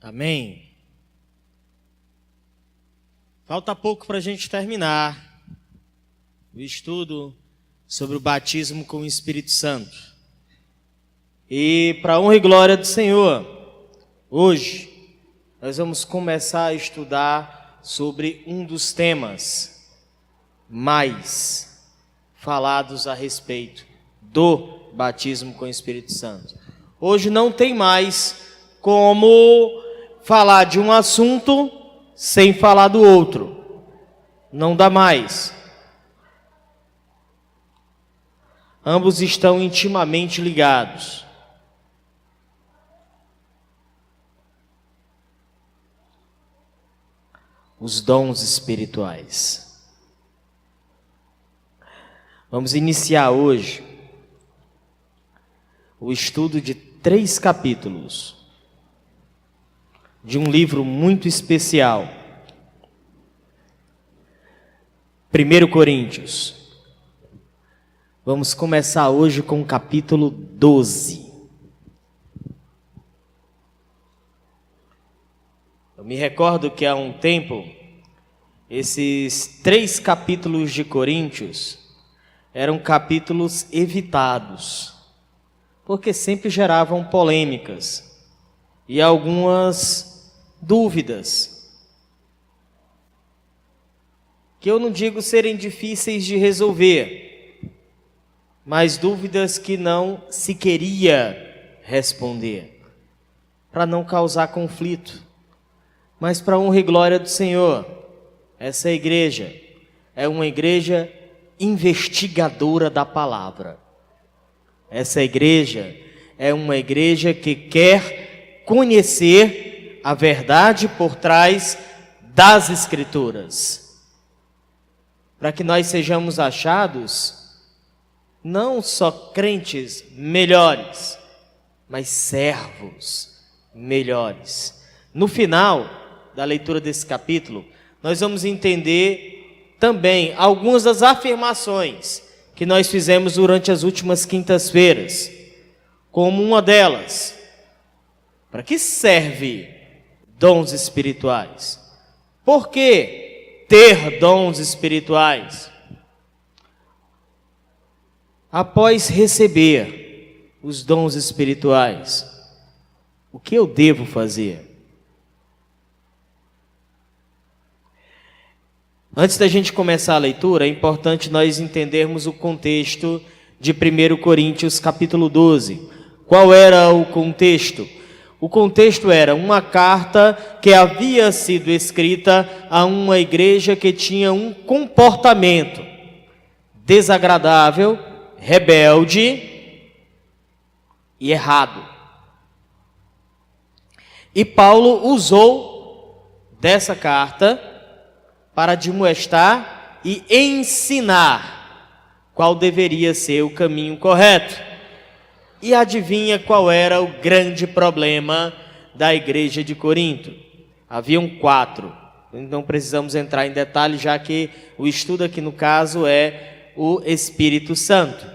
Amém? Falta pouco para a gente terminar o estudo sobre o batismo com o Espírito Santo. E para a honra e glória do Senhor, hoje nós vamos começar a estudar sobre um dos temas mais falados a respeito do batismo com o Espírito Santo. Hoje não tem mais como falar de um assunto sem falar do outro. Não dá mais. Ambos estão intimamente ligados. Os dons espirituais. Vamos iniciar hoje o estudo de 3 capítulos de um livro muito especial. 1 Coríntios. Vamos começar hoje com o capítulo 12. Eu me recordo que há um tempo, esses 3 capítulos de Coríntios eram capítulos evitados, porque sempre geravam polêmicas e algumas dúvidas, que eu não digo serem difíceis de resolver, mas dúvidas que não se queria responder, para não causar conflito. Mas para a honra e glória do Senhor, essa igreja é uma igreja investigadora da palavra. Essa igreja é uma igreja que quer conhecer a verdade por trás das Escrituras, para que nós sejamos achados não só crentes melhores, mas servos melhores. No final da leitura desse capítulo, nós vamos entender também algumas das afirmações que nós fizemos durante as últimas quintas-feiras, como uma delas: para que serve dons espirituais? Por que ter dons espirituais? Após receber os dons espirituais, o que eu devo fazer? Antes da gente começar a leitura, é importante nós entendermos o contexto de 1 Coríntios capítulo 12. Qual era o contexto? O contexto era uma carta que havia sido escrita a uma igreja que tinha um comportamento desagradável, rebelde e errado. E Paulo usou dessa carta para admoestar e ensinar qual deveria ser o caminho correto. E adivinha qual era o grande problema da igreja de Corinto? Haviam 4. Não precisamos entrar em detalhes, já que o estudo aqui no caso é o Espírito Santo.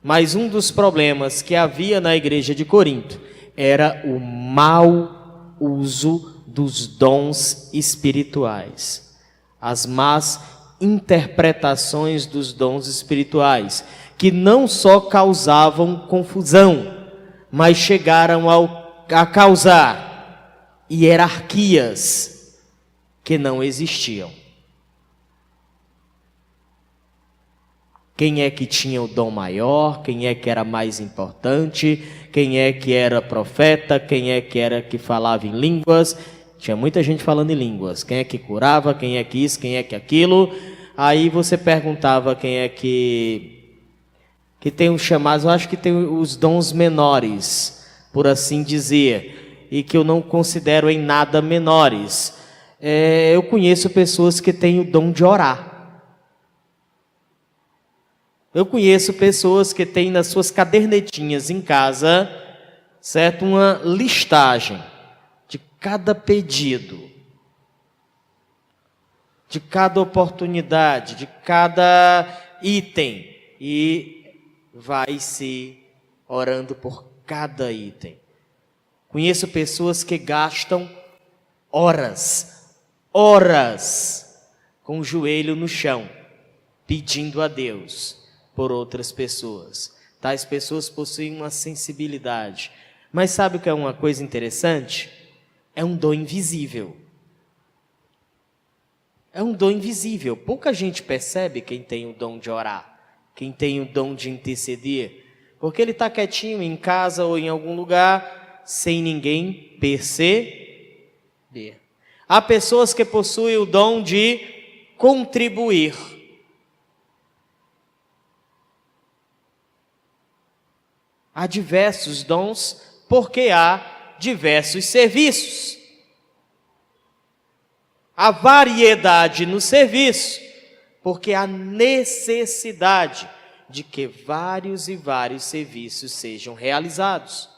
Mas um dos problemas que havia na igreja de Corinto era o mau uso dos dons espirituais. As más interpretações dos dons espirituais, que não só causavam confusão, mas chegaram a causar hierarquias que não existiam. Quem é que tinha o dom maior? Quem é que era mais importante? Quem é que era profeta? Quem é que era que falava em línguas? Tinha muita gente falando em línguas. Quem é que curava? Quem é que isso? Quem é que aquilo? Aí você perguntava quem é que tem os chamados, eu acho que tem os dons menores, por assim dizer, e que eu não considero em nada menores. Eu conheço pessoas que têm o dom de orar. Eu conheço pessoas que têm nas suas cadernetinhas em casa, certo, uma listagem de cada pedido, de cada oportunidade, de cada item, e vai se orando por cada item. Conheço pessoas que gastam horas com o joelho no chão, pedindo a Deus por outras pessoas. Tais pessoas possuem uma sensibilidade. Mas sabe o que é uma coisa interessante? É um dom invisível. É um dom invisível. Pouca gente percebe quem tem o dom de orar, quem tem o dom de interceder, porque ele está quietinho em casa ou em algum lugar, sem ninguém perceber. Há pessoas que possuem o dom de contribuir. Há diversos dons, porque há diversos serviços. Há variedade no serviço, porque há necessidade de que vários e vários serviços sejam realizados.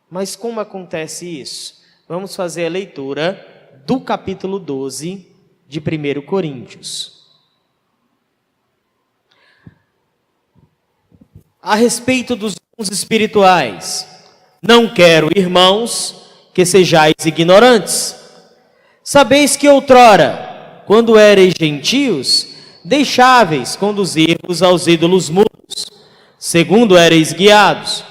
Mas como acontece isso? Vamos fazer a leitura do capítulo 12 de 1 Coríntios. A respeito dos dons espirituais, não quero, irmãos, que sejais ignorantes. Sabeis que outrora, quando ereis gentios, deixáveis conduzir-vos aos ídolos mudos, segundo ereis guiados.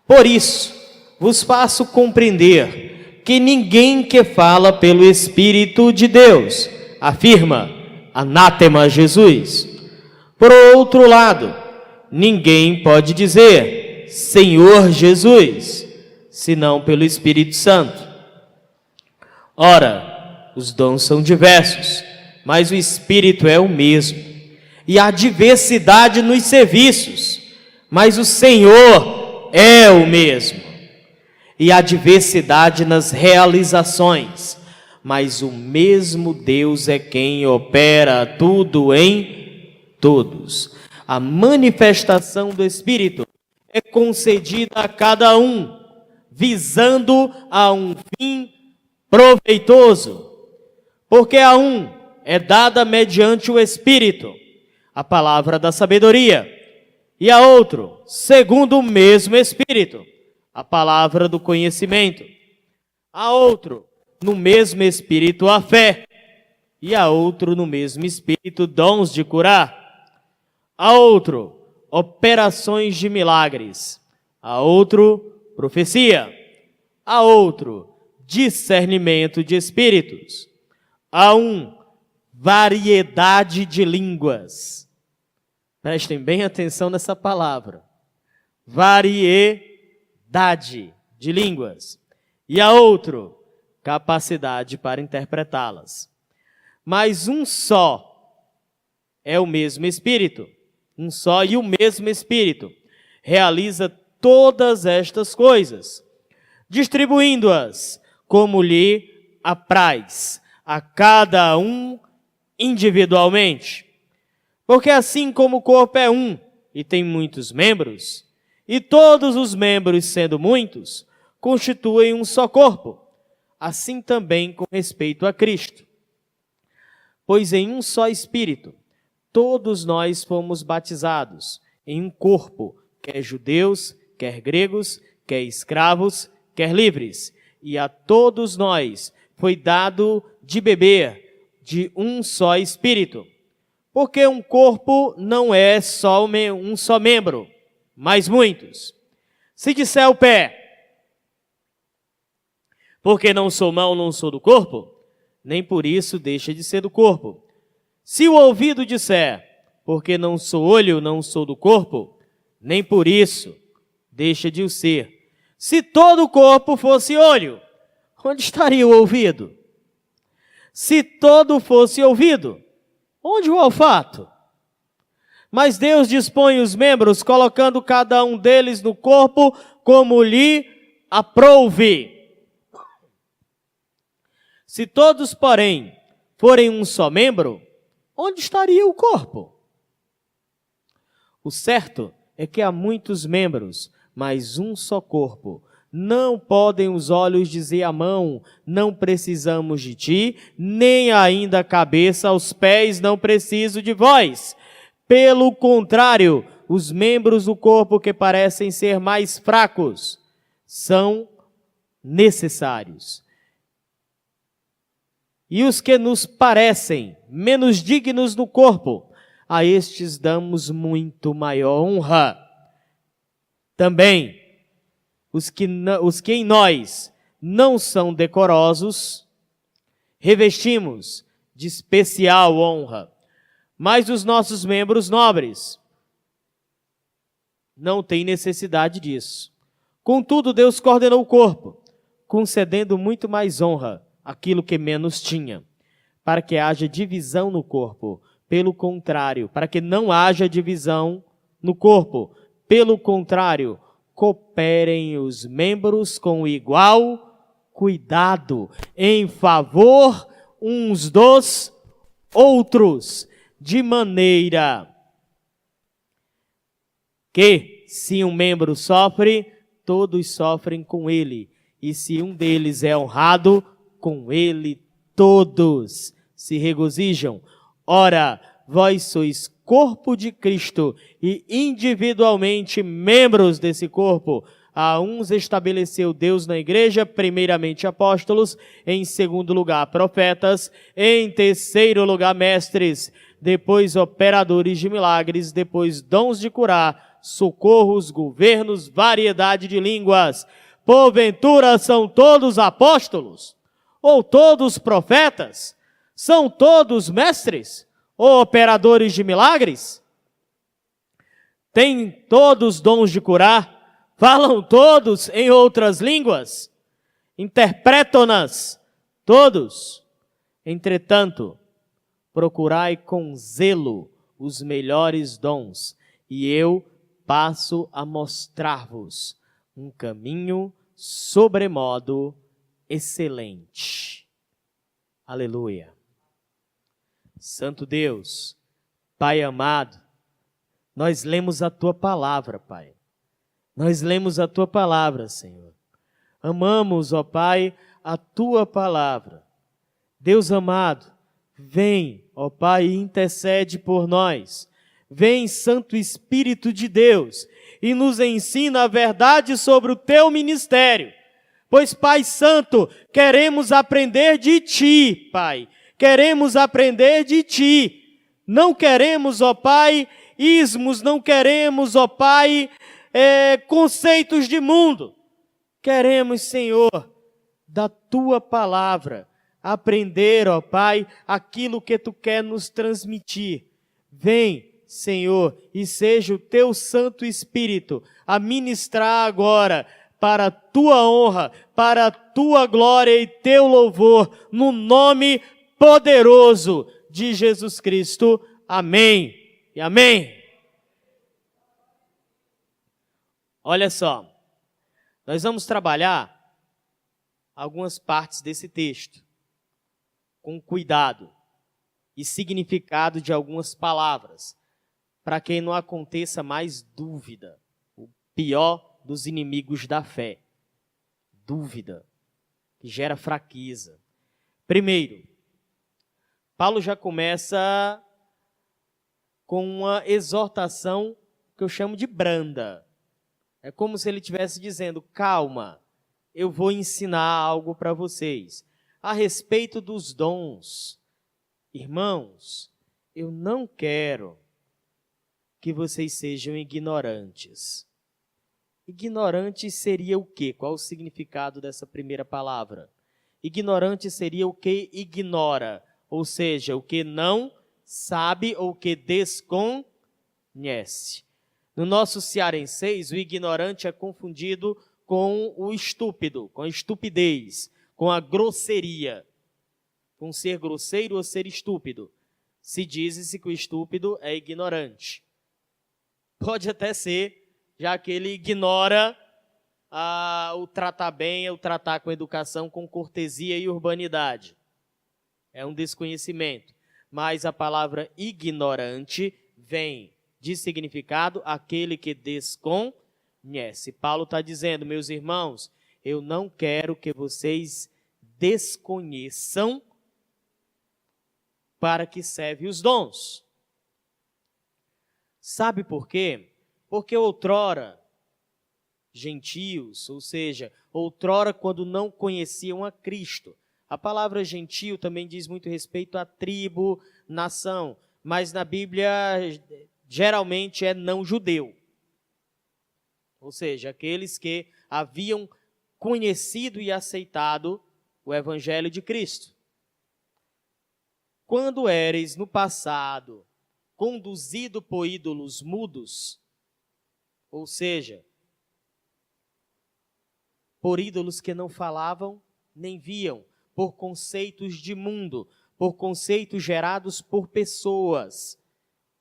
Por isso, vos faço compreender que ninguém que fala pelo Espírito de Deus afirma, anátema Jesus. Por outro lado, ninguém pode dizer, Senhor Jesus, senão pelo Espírito Santo. Ora, os dons são diversos, mas o Espírito é o mesmo. E há diversidade nos serviços, mas o Senhor é o mesmo. E há diversidade nas realizações, mas o mesmo Deus é quem opera tudo em todos. A manifestação do Espírito é concedida a cada um, visando a um fim proveitoso. Porque a um é dada mediante o Espírito a palavra da sabedoria, e a outro, segundo o mesmo Espírito, a palavra do conhecimento. A outro, no mesmo Espírito, a fé, e a outro, no mesmo Espírito, dons de curar. A outro, operações de milagres. A outro, profecia. A outro, discernimento de espíritos. A um, variedade de línguas. Prestem bem atenção nessa palavra. Variedade de línguas. E a outro, capacidade para interpretá-las. Mas um só é o mesmo Espírito. Um só e o mesmo Espírito realiza todas estas coisas, distribuindo-as como lhe apraz a cada um individualmente. Porque assim como o corpo é um e tem muitos membros, e todos os membros, sendo muitos, constituem um só corpo, assim também com respeito a Cristo. Pois em um só Espírito, todos nós fomos batizados em um corpo, quer judeus, quer gregos, quer escravos, quer livres, e a todos nós foi dado de beber de um só Espírito. Porque um corpo não é só um só membro, mas muitos. Se disser o pé, porque não sou mão, não sou do corpo, nem por isso deixa de ser do corpo. Se o ouvido disser, porque não sou olho, não sou do corpo, nem por isso deixa de o ser. Se todo o corpo fosse olho, onde estaria o ouvido? Se todo fosse ouvido, onde o olfato? Mas Deus dispõe os membros, colocando cada um deles no corpo como lhe aprouve. Se todos, porém, forem um só membro, onde estaria o corpo? O certo é que há muitos membros, mas um só corpo. Não podem os olhos dizer à mão, não precisamos de ti, nem ainda a cabeça aos pés, não preciso de vós. Pelo contrário, os membros do corpo que parecem ser mais fracos são necessários. E os que nos parecem menos dignos no corpo, a estes damos muito maior honra. Também, os que em nós não são decorosos, revestimos de especial honra. Mas os nossos membros nobres não têm necessidade disso. Contudo, Deus coordenou o corpo, concedendo muito mais honra àquilo que menos tinha, para que haja divisão no corpo. Pelo contrário, para que não haja divisão no corpo. Pelo contrário, cooperem os membros com igual cuidado, em favor uns dos outros, de maneira que, se um membro sofre, todos sofrem com ele, e se um deles é honrado, com ele todos se regozijam. Ora, vós sois corpo de Cristo e individualmente membros desse corpo. A uns estabeleceu Deus na igreja, primeiramente apóstolos, em segundo lugar profetas, em terceiro lugar mestres, depois operadores de milagres, depois dons de curar, socorros, governos, variedade de línguas. Porventura são todos apóstolos? Ou todos profetas? São todos mestres? Ou operadores de milagres? Têm todos dons de curar? Falam todos em outras línguas? Interpretam-nas todos? Entretanto, procurai com zelo os melhores dons, e eu passo a mostrar-vos um caminho sobremodo excelente. Aleluia. Santo Deus, Pai amado, nós lemos a Tua palavra, Pai. Nós lemos a Tua palavra, Senhor. Amamos, ó Pai, a Tua palavra. Deus amado, vem, ó Pai, e intercede por nós. Vem, Santo Espírito de Deus, e nos ensina a verdade sobre o Teu ministério. Pois, Pai Santo, queremos aprender de Ti, Pai. Queremos aprender de Ti. Não queremos, ó Pai, ismos, não queremos, ó Pai, conceitos de mundo. Queremos, Senhor, da Tua palavra, aprender, ó Pai, aquilo que Tu quer nos transmitir. Vem, Senhor, e seja o Teu Santo Espírito a ministrar agora para a Tua honra, para a Tua glória e Teu louvor, no nome poderoso de Jesus Cristo. Amém e amém. Olha só, nós vamos trabalhar algumas partes desse texto, com cuidado e significado de algumas palavras, para que não aconteça mais dúvida, o pior dos inimigos da fé, dúvida, que gera fraqueza. Primeiro, Paulo já começa com uma exortação que eu chamo de branda. É como se ele estivesse dizendo, calma, eu vou ensinar algo para vocês. A respeito dos dons, irmãos, eu não quero que vocês sejam ignorantes. Ignorante seria o quê? Qual o significado dessa primeira palavra? Ignorante seria o que ignora, ou seja, o que não sabe ou que desconhece. No nosso cearenseis, o ignorante é confundido com o estúpido, com a estupidez, com a grosseria, com ser grosseiro ou ser estúpido. Se diz-se que o estúpido é ignorante. Pode até ser, já que ele ignora o tratar bem, o tratar com educação, com cortesia e urbanidade. É um desconhecimento. Mas a palavra ignorante vem de significado aquele que desconhece. Paulo está dizendo, meus irmãos, eu não quero que vocês desconheçam para que serve os dons. Sabe por quê? Porque outrora gentios, ou seja, outrora quando não conheciam a Cristo. A palavra gentio também diz muito respeito à tribo, nação, mas na Bíblia geralmente é não judeu. Ou seja, aqueles que haviam conhecido e aceitado o Evangelho de Cristo. Quando eres no passado conduzido por ídolos mudos, ou seja, por ídolos que não falavam nem viam, por conceitos de mundo, por conceitos gerados por pessoas,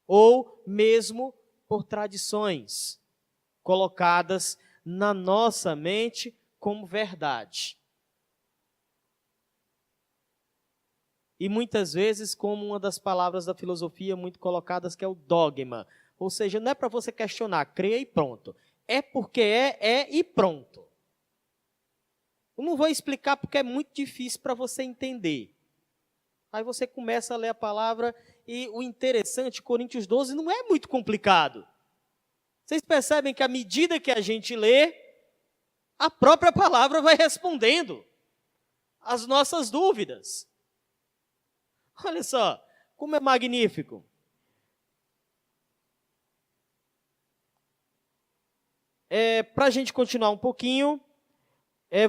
ou mesmo por tradições colocadas na nossa mente como verdade. E muitas vezes como uma das palavras da filosofia muito colocadas, que é o dogma. Ou seja, não é para você questionar, creia e pronto. É porque é e pronto. Eu não vou explicar porque é muito difícil para você entender. Aí você começa a ler a palavra e o interessante, Coríntios 12, não é muito complicado. Vocês percebem que à medida que a gente lê, a própria palavra vai respondendo as nossas dúvidas. Olha só, como é magnífico. Para a gente continuar um pouquinho,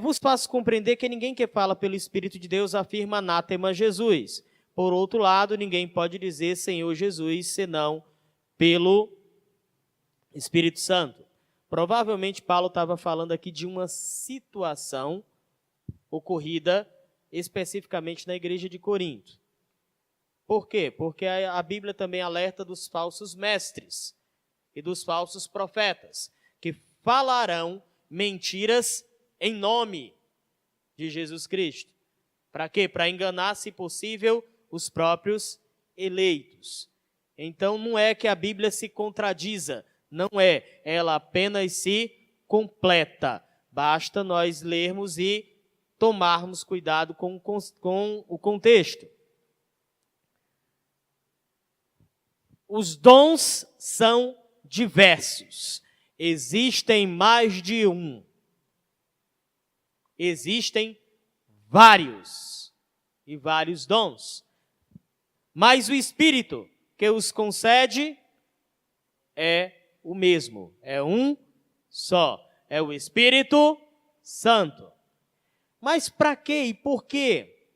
vos faço compreender que ninguém que fala pelo Espírito de Deus afirma anátema Jesus. Por outro lado, ninguém pode dizer Senhor Jesus, senão pelo Espírito Santo. Provavelmente Paulo estava falando aqui de uma situação ocorrida especificamente na igreja de Corinto. Por quê? Porque a Bíblia também alerta dos falsos mestres e dos falsos profetas, que falarão mentiras em nome de Jesus Cristo. Para quê? Para enganar, se possível, os próprios eleitos. Então não é que a Bíblia se contradiza, não é. Ela apenas se completa. Basta nós lermos e tomarmos cuidado com o contexto. Os dons são diversos. Existem mais de um. Existem vários e vários dons. Mas o Espírito que os concede é o mesmo. É um só. É o Espírito Santo. Mas para quê e por quê?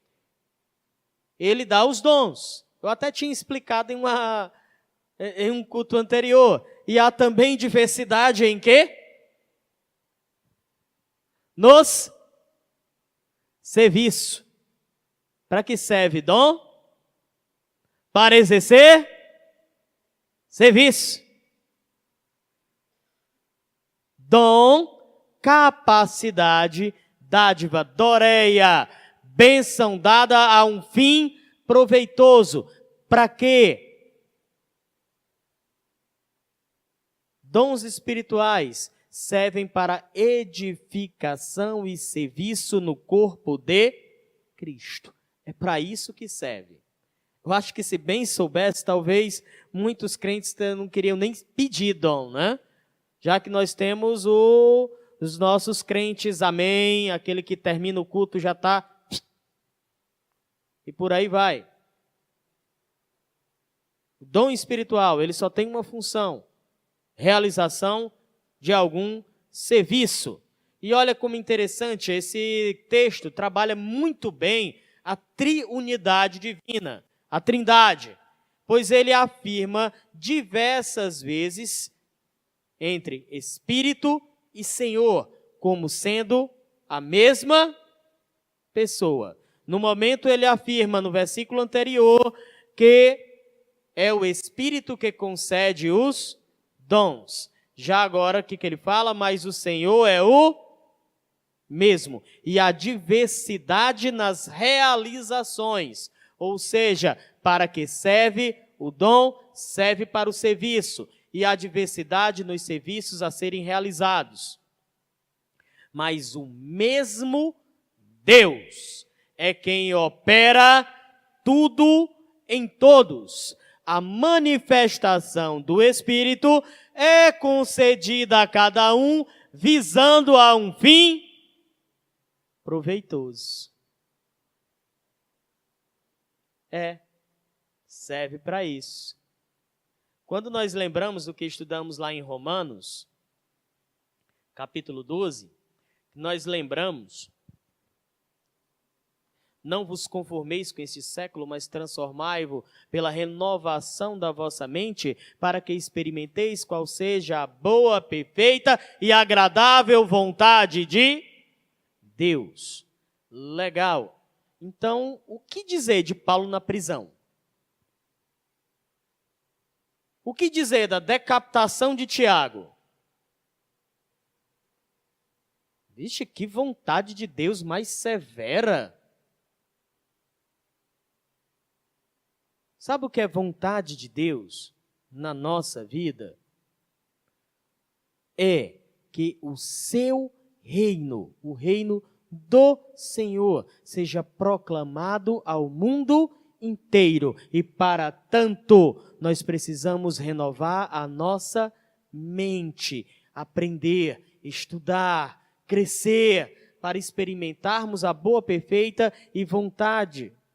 Ele dá os dons. Eu até tinha explicado em um culto anterior. E há também diversidade em quê? Nos serviço. Para que serve dom? Para exercer serviço. Dom, capacidade, dádiva, doreia, bênção dada a um fim proveitoso. Para quê? Dons espirituais servem para edificação e serviço no corpo de Cristo. É para isso que serve. Eu acho que se bem soubesse, talvez muitos crentes não queriam nem pedir dom, né? Já que nós temos os nossos crentes, amém, aquele que termina o culto já está... E por aí vai. O dom espiritual, ele só tem uma função. Realização de algum serviço. E olha como interessante, esse texto trabalha muito bem a triunidade divina, a trindade, pois ele afirma diversas vezes entre Espírito e Senhor, como sendo a mesma pessoa. No momento ele afirma no versículo anterior que é o Espírito que concede os dons. Já agora, o que ele fala? Mas o Senhor é o mesmo. E a diversidade nas realizações. Ou seja, para que serve o dom, serve para o serviço. E a diversidade nos serviços a serem realizados. Mas o mesmo Deus é quem opera tudo em todos. A manifestação do Espírito é concedida a cada um visando a um fim proveitoso. Serve para isso. Quando nós lembramos do que estudamos lá em Romanos, capítulo 12, nós lembramos: não vos conformeis com este século, mas transformai-vos pela renovação da vossa mente, para que experimenteis qual seja a boa, perfeita e agradável vontade de Deus. Legal. Então, o que dizer de Paulo na prisão? O que dizer da decapitação de Tiago? Vixe, que vontade de Deus mais severa. Sabe o que é vontade de Deus na nossa vida? É que o seu reino, o reino do Senhor, seja proclamado ao mundo inteiro. E para tanto, nós precisamos renovar a nossa mente, aprender, estudar, crescer, para experimentarmos a boa, perfeita e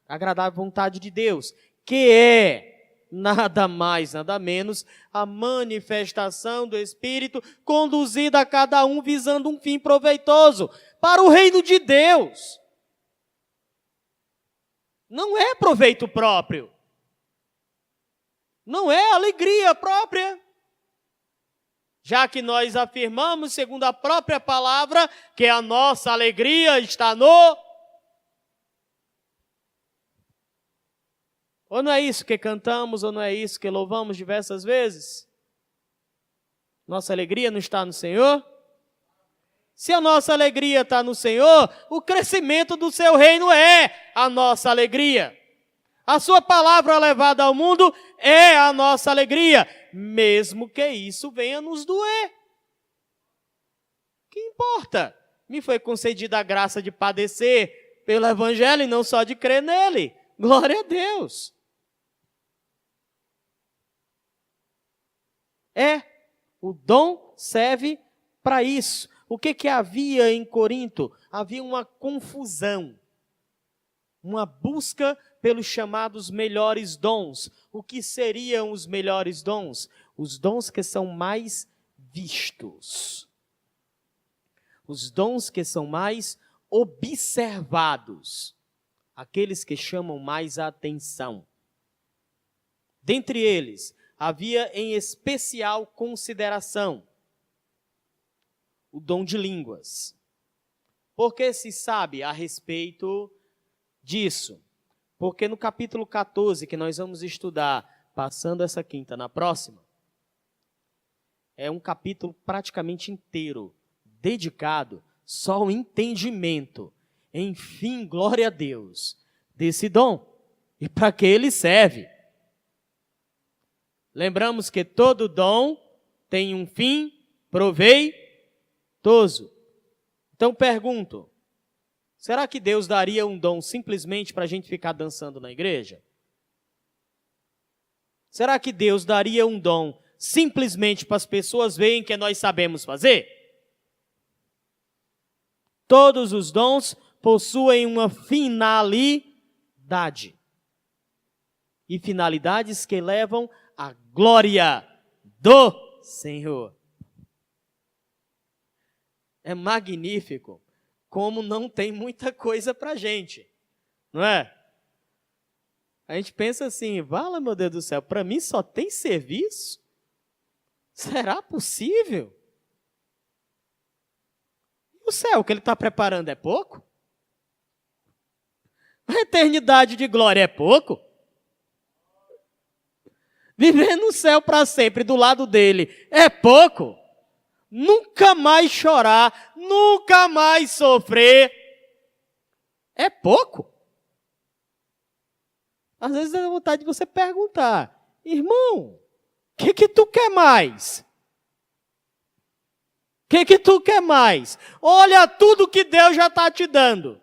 agradável vontade de Deus, que é nada mais, nada menos, a manifestação do Espírito conduzida a cada um visando um fim proveitoso para o reino de Deus. Não é proveito próprio. Não é alegria própria. Já que nós afirmamos, segundo a própria palavra, que a nossa alegria está no... Ou não é isso que cantamos, ou não é isso que louvamos diversas vezes? Nossa alegria não está no Senhor? Se a nossa alegria está no Senhor, o crescimento do seu reino é a nossa alegria. A sua palavra levada ao mundo é a nossa alegria, mesmo que isso venha nos doer. Que importa? Me foi concedida a graça de padecer pelo Evangelho e não só de crer nele. Glória a Deus. O dom serve para isso. O que havia em Corinto? Havia uma confusão, uma busca pelos chamados melhores dons. O que seriam os melhores dons? Os dons que são mais vistos. Os dons que são mais observados. Aqueles que chamam mais a atenção. Dentre eles, havia em especial consideração o dom de línguas. Porque se sabe a respeito disso? Porque no capítulo 14, que nós vamos estudar, passando essa quinta na próxima, é um capítulo praticamente inteiro, dedicado só ao entendimento, enfim, glória a Deus, desse dom. E para que ele serve? Lembramos que todo dom tem um fim proveitoso. Então pergunto, será que Deus daria um dom simplesmente para a gente ficar dançando na igreja? Será que Deus daria um dom simplesmente para as pessoas verem que nós sabemos fazer? Todos os dons possuem uma finalidade. E finalidades que levam à glória do Senhor. É magnífico como não tem muita coisa para a gente, não é? A gente pensa assim, vala meu Deus do céu, para mim só tem serviço? Será possível? O céu que ele está preparando é pouco? A eternidade de glória é pouco? Viver no céu para sempre do lado dele é pouco? Nunca mais chorar, nunca mais sofrer, é pouco? Às vezes dá vontade de você perguntar, irmão, o que tu quer mais? O que tu quer mais? Olha tudo que Deus já está te dando.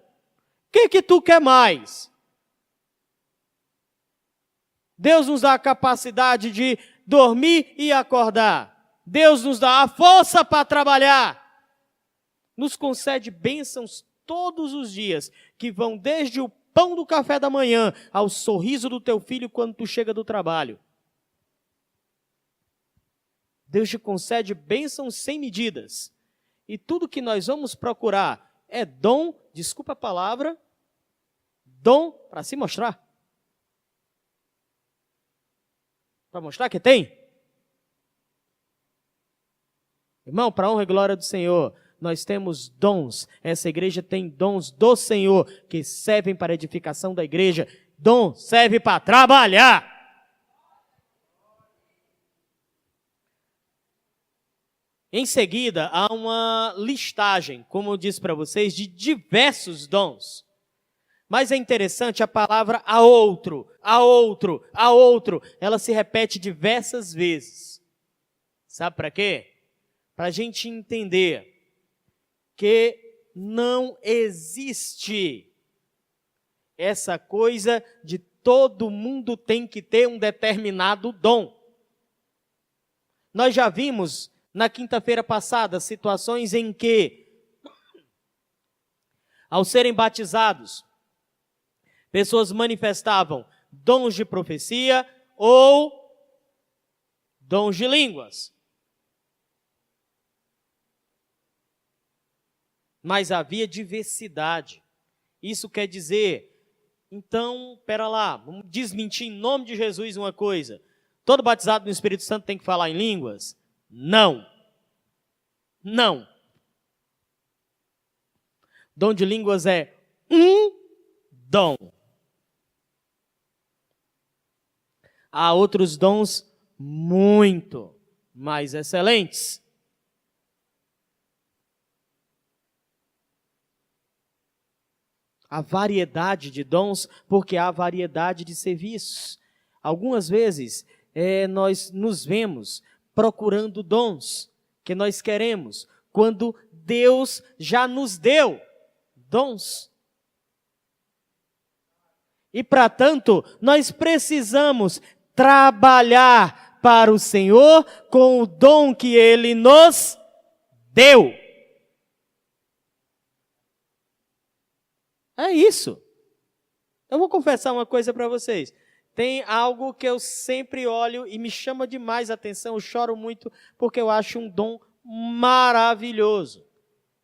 O que tu quer mais? Deus nos dá a capacidade de dormir e acordar. Deus nos dá a força para trabalhar. nos concede bênçãos todos os dias, que vão desde o pão do café da manhã ao sorriso do teu filho quando tu chega do trabalho. Deus te concede bênçãos sem medidas. E tudo que nós vamos procurar é dom, desculpa a palavra, dom para se mostrar. Para mostrar que tem. Irmão, para a honra e glória do Senhor, nós temos dons. Essa igreja tem dons do Senhor que servem para a edificação da igreja. Dom serve para trabalhar. Em seguida, há uma listagem, como eu disse para vocês, de diversos dons. Mas é interessante a palavra a outro, a outro, a outro. Ela se repete diversas vezes. Sabe para quê? Para a gente entender que não existe essa coisa de todo mundo tem que ter um determinado dom. Nós já vimos na quinta-feira passada situações em que, ao serem batizados, pessoas manifestavam dons de profecia ou dons de línguas. Mas havia diversidade. Isso quer dizer, então, pera lá, vamos desmentir em nome de Jesus uma coisa. Todo batizado no Espírito Santo tem que falar em línguas? Não. Não. Dom de línguas é um dom. Há outros dons muito mais excelentes. Há variedade de dons, porque há variedade de serviços. Algumas vezes, nós nos vemos procurando dons que nós queremos, quando Deus já nos deu dons. E, para tanto, nós precisamos trabalhar para o Senhor com o dom que Ele nos deu. É isso. Eu vou confessar uma coisa para vocês. Tem algo que eu sempre olho e me chama demais a atenção, eu choro muito, porque eu acho um dom maravilhoso.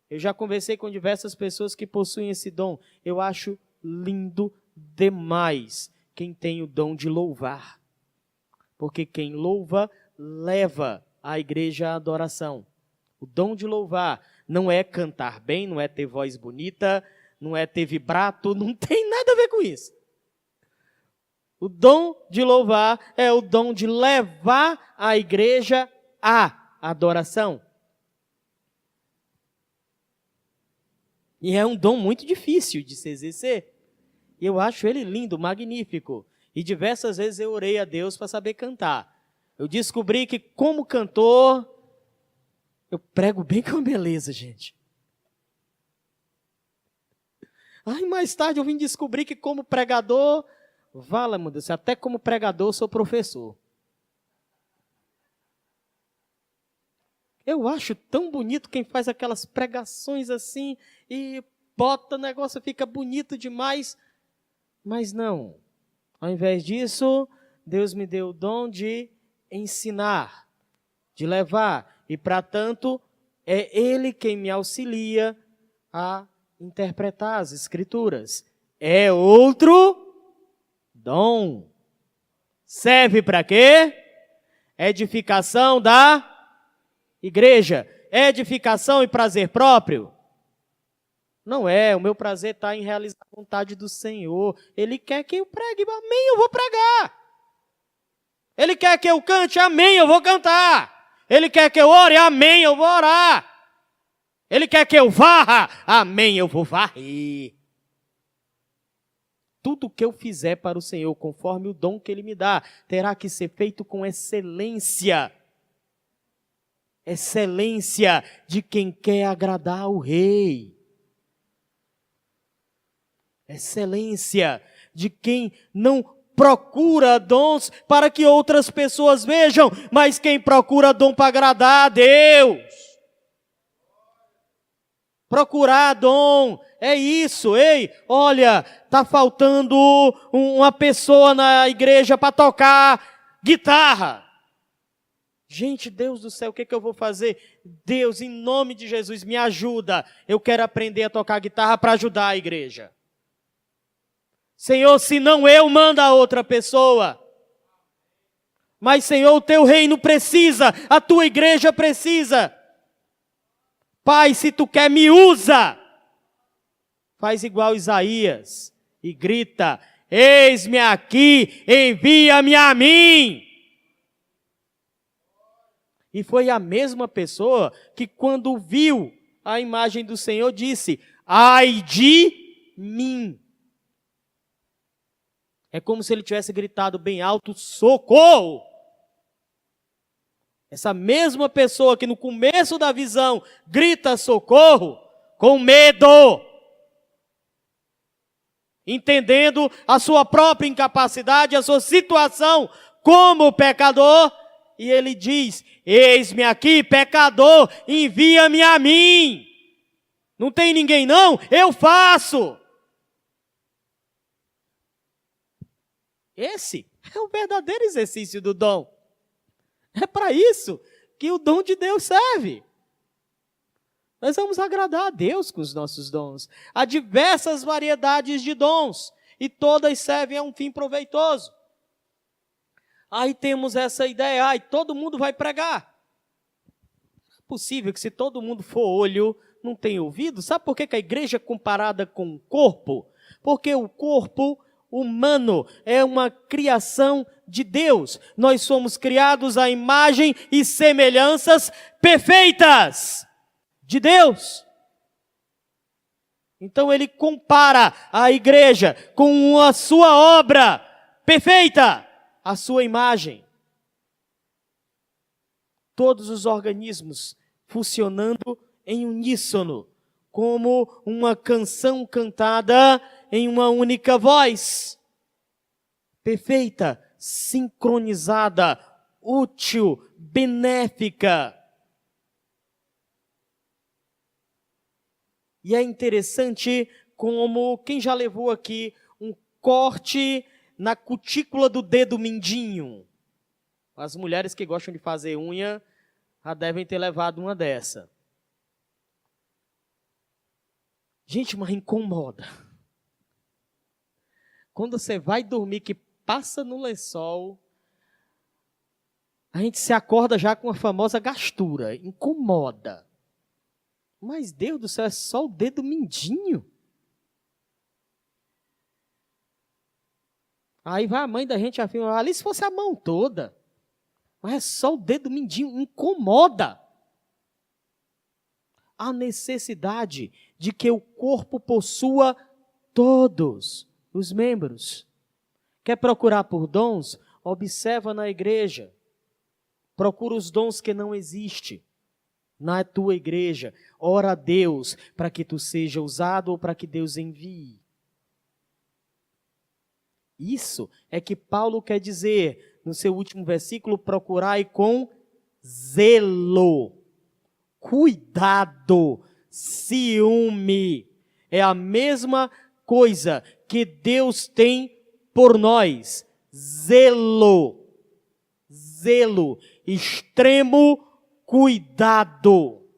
Eu já conversei com diversas pessoas que possuem esse dom. Eu acho lindo demais quem tem o dom de louvar. Porque quem louva, leva a igreja à adoração. O dom de louvar não é cantar bem, não é ter voz bonita, não é ter vibrato, não tem nada a ver com isso. O dom de louvar é o dom de levar a igreja à adoração. E é um dom muito difícil de se exercer. E eu acho ele lindo, magnífico. E diversas vezes eu orei a Deus para saber cantar. Eu descobri que como cantor, eu prego bem com beleza, gente. Aí mais tarde eu vim descobrir que como pregador, vala, meu Deus, até como pregador eu sou professor. Eu acho tão bonito quem faz aquelas pregações assim e bota o negócio, fica bonito demais. Mas não. Ao invés disso, Deus me deu o dom de ensinar, de levar. E, para tanto, é Ele quem me auxilia a interpretar as Escrituras. É outro dom. Serve para quê? Edificação da igreja. Edificação e prazer próprio? Não é, o meu prazer está em realizar a vontade do Senhor. Ele quer que eu pregue, amém, eu vou pregar. Ele quer que eu cante, amém, eu vou cantar. Ele quer que eu ore, amém, eu vou orar. Ele quer que eu varra, amém, eu vou varrer. Tudo que eu fizer para o Senhor, conforme o dom que Ele me dá, terá que ser feito com excelência. Excelência de quem quer agradar ao Rei. Excelência de quem não procura dons para que outras pessoas vejam, mas quem procura dom para agradar a Deus. Procurar dom, é isso. Ei, olha, tá faltando uma pessoa na igreja para tocar guitarra. Gente, Deus do céu, o que eu vou fazer? Deus, em nome de Jesus, me ajuda. Eu quero aprender a tocar guitarra para ajudar a igreja. Senhor, se não eu, manda outra pessoa. Mas, Senhor, o teu reino precisa, a tua igreja precisa. Pai, se tu quer, me usa. Faz igual Isaías e grita: eis-me aqui, envia-me a mim. E foi a mesma pessoa que, quando viu a imagem do Senhor, disse: ai de mim. É como se ele tivesse gritado bem alto: socorro! Essa mesma pessoa que no começo da visão grita socorro, com medo, entendendo a sua própria incapacidade, a sua situação como pecador, e ele diz: eis-me aqui, pecador, envia-me a mim. Não tem ninguém não? Eu faço. Esse é o verdadeiro exercício do dom. É para isso que o dom de Deus serve. Nós vamos agradar a Deus com os nossos dons. Há diversas variedades de dons e todas servem a um fim proveitoso. Aí temos essa ideia, todo mundo vai pregar. É possível que se todo mundo for olho, não tem ouvido? Sabe por que a igreja é comparada com o corpo? Porque o corpo humano é uma criação de Deus. Nós somos criados à imagem e semelhanças perfeitas de Deus. Então ele compara a igreja com a sua obra perfeita, a sua imagem. Todos os organismos funcionando em uníssono, como uma canção cantada em uma única voz. Perfeita, sincronizada, útil, benéfica. E é interessante como, quem já levou aqui um corte na cutícula do dedo mindinho? As mulheres que gostam de fazer unha já devem ter levado uma dessa. Gente, mas incomoda. Quando você vai dormir, que passa no lençol, a gente se acorda já com a famosa gastura. Incomoda. Mas, Deus do céu, é só o dedo mindinho. Aí vai a mãe da gente afirma: ali se fosse a mão toda. Mas é só o dedo mindinho. Incomoda. A necessidade de que o corpo possua todos os membros. Quer procurar por dons? Observa na igreja. Procura os dons que não existem na tua igreja. Ora a Deus para que tu seja usado ou para que Deus envie. Isso é que Paulo quer dizer no seu último versículo: procurai com zelo, cuidado, ciúme. É a mesma coisa que Deus tem por nós. Zelo, zelo, extremo cuidado,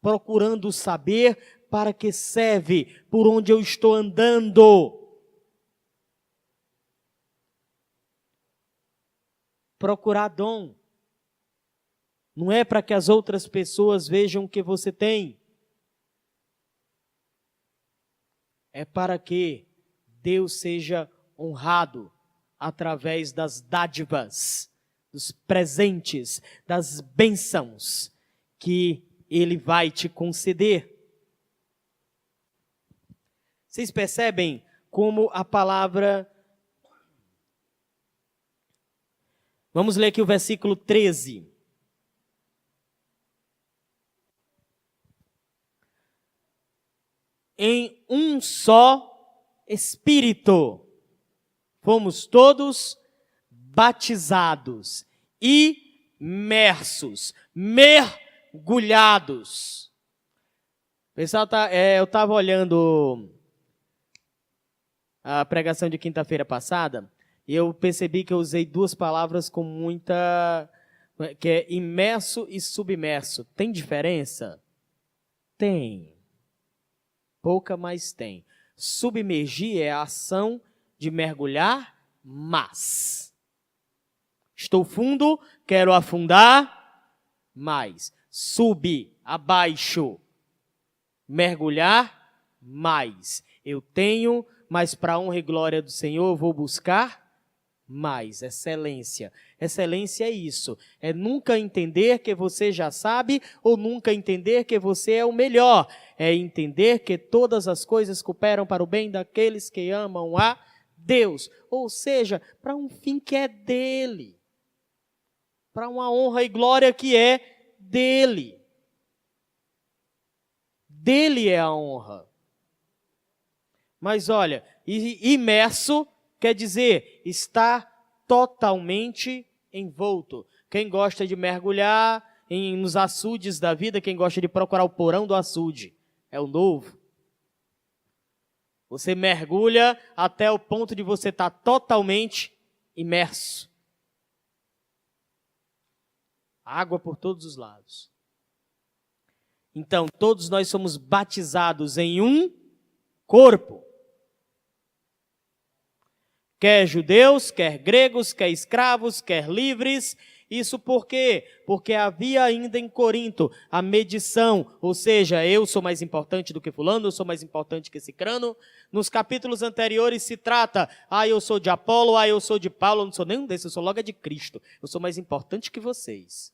procurando saber para que serve, por onde eu estou andando. Procurar dom não é para que as outras pessoas vejam o que você tem. É para que Deus seja honrado através das dádivas, dos presentes, das bênçãos que Ele vai te conceder. Vocês percebem como a palavra... Vamos ler aqui o versículo 13. Em um só Espírito fomos todos batizados, imersos, mergulhados. Pessoal, eu estava olhando a pregação de quinta-feira passada e eu percebi que eu usei duas palavras com muita... que é imerso e submerso. Tem diferença? Tem. Pouca, mas tem. Submergir é a ação de mergulhar, mas. Estou fundo, quero afundar, mais. Subir, abaixo. Mergulhar, mais. Eu tenho, mas para a honra e glória do Senhor eu vou buscar mais. Excelência. Excelência é isso. É nunca entender que você já sabe ou nunca entender que você é o melhor. É entender que todas as coisas cooperam para o bem daqueles que amam a Deus. Ou seja, para um fim que é dele. Para uma honra e glória que é dele. Dele é a honra. Mas olha, imerso quer dizer estar totalmente envolto. Quem gosta de mergulhar nos açudes da vida, quem gosta de procurar o porão do açude, é o novo. Você mergulha até o ponto de você estar totalmente imerso. Água por todos os lados. Então, todos nós somos batizados em um corpo. Quer judeus, quer gregos, quer escravos, quer livres. Isso por quê? Porque havia ainda em Corinto a medição, ou seja, eu sou mais importante do que fulano, eu sou mais importante que cicrano. Nos capítulos anteriores se trata, eu sou de Apolo, eu sou de Paulo, eu não sou nenhum desses, eu sou logo de Cristo. Eu sou mais importante que vocês.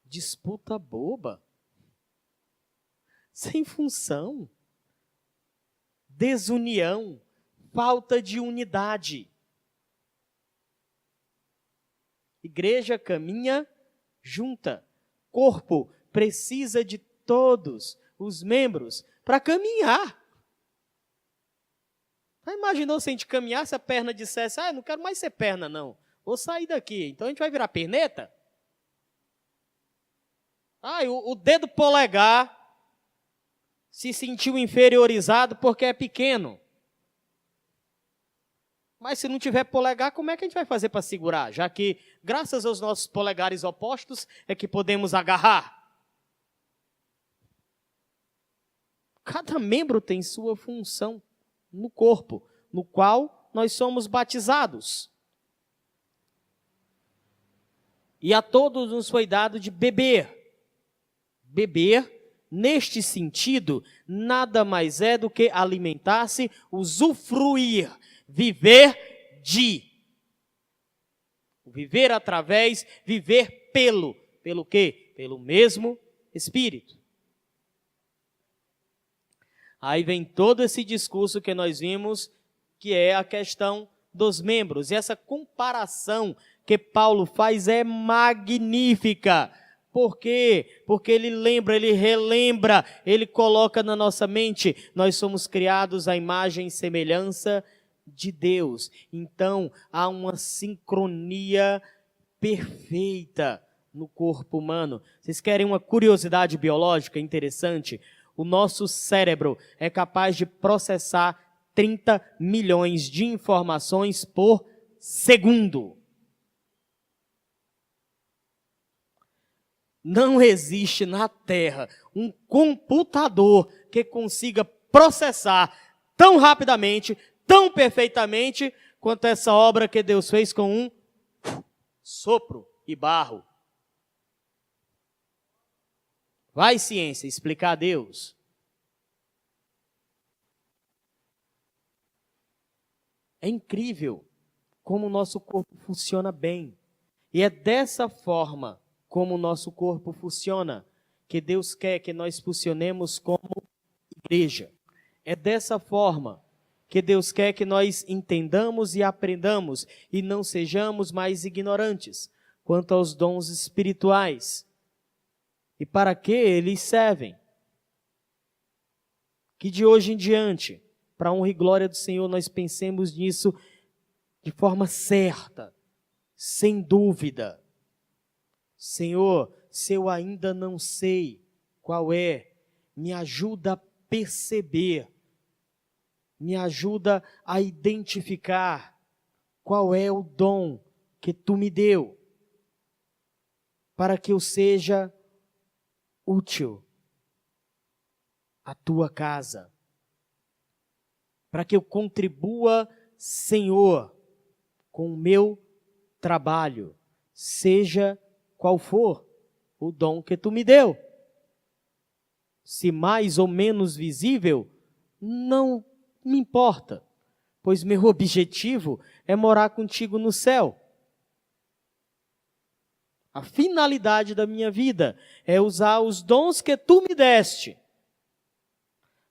Disputa boba. Sem função. Desunião. Falta de unidade. Igreja caminha junta. Corpo precisa de todos os membros para caminhar. Imaginou se a gente caminhasse, a perna dissesse, não quero mais ser perna não, vou sair daqui. Então a gente vai virar perneta? O dedo polegar se sentiu inferiorizado porque é pequeno. Mas se não tiver polegar, como é que a gente vai fazer para segurar? Já que, graças aos nossos polegares opostos, é que podemos agarrar. Cada membro tem sua função no corpo, no qual nós somos batizados. E a todos nos foi dado de beber. Beber, neste sentido, nada mais é do que alimentar-se, usufruir, viver de. Viver através, viver pelo. Pelo quê? Pelo mesmo Espírito. Aí vem todo esse discurso que nós vimos, que é a questão dos membros. E essa comparação que Paulo faz é magnífica. Por quê? Porque ele lembra, ele relembra, ele coloca na nossa mente, nós somos criados à imagem e semelhança de Deus. Então, há uma sincronia perfeita no corpo humano. Vocês querem uma curiosidade biológica interessante? O nosso cérebro é capaz de processar 30 milhões de informações por segundo. Não existe na Terra um computador que consiga processar tão rapidamente, tão perfeitamente, quanto essa obra que Deus fez com um sopro e barro. Vai, ciência, explicar a Deus. É incrível como o nosso corpo funciona bem. E é dessa forma como o nosso corpo funciona, que Deus quer que nós funcionemos como igreja. É dessa forma que Deus quer que nós entendamos e aprendamos e não sejamos mais ignorantes quanto aos dons espirituais. E para que eles servem? Que de hoje em diante, para a honra e glória do Senhor, nós pensemos nisso de forma certa, sem dúvida. Senhor, se eu ainda não sei qual é, me ajuda a perceber, me ajuda a identificar qual é o dom que tu me deu, para que eu seja útil à tua casa, para que eu contribua, Senhor, com o meu trabalho, seja qual for o dom que tu me deu. Se mais ou menos visível, não me importa, pois meu objetivo é morar contigo no céu. A finalidade da minha vida é usar os dons que tu me deste,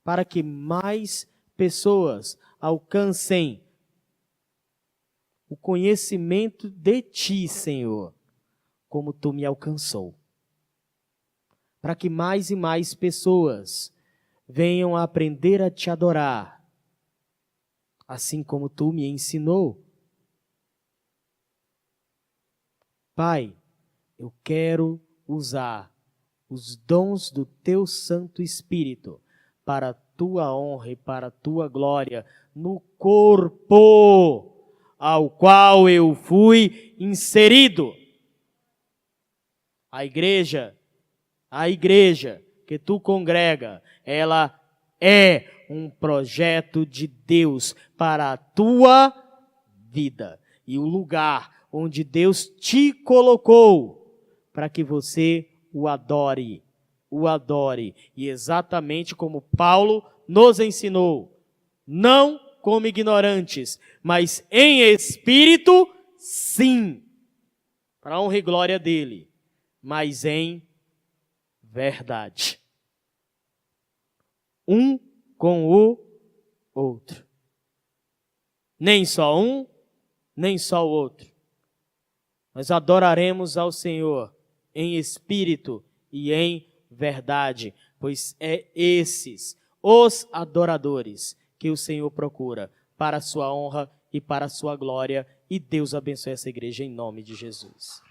para que mais pessoas alcancem o conhecimento de ti, Senhor, como tu me alcançou. Para que mais e mais pessoas venham a aprender a te adorar, assim como tu me ensinou. Pai, eu quero usar os dons do teu Santo Espírito para a tua honra e para a tua glória no corpo ao qual eu fui inserido. A igreja que tu congrega, ela é um projeto de Deus para a tua vida. E o lugar onde Deus te colocou para que você o adore. E exatamente como Paulo nos ensinou, não como ignorantes, mas em espírito, sim, para a honra e glória dele, mas em verdade. Um com o outro. Nem só um, nem só o outro. Nós adoraremos ao Senhor em espírito e em verdade, pois é esses os adoradores que o Senhor procura para a sua honra e para a sua glória. E Deus abençoe essa igreja em nome de Jesus.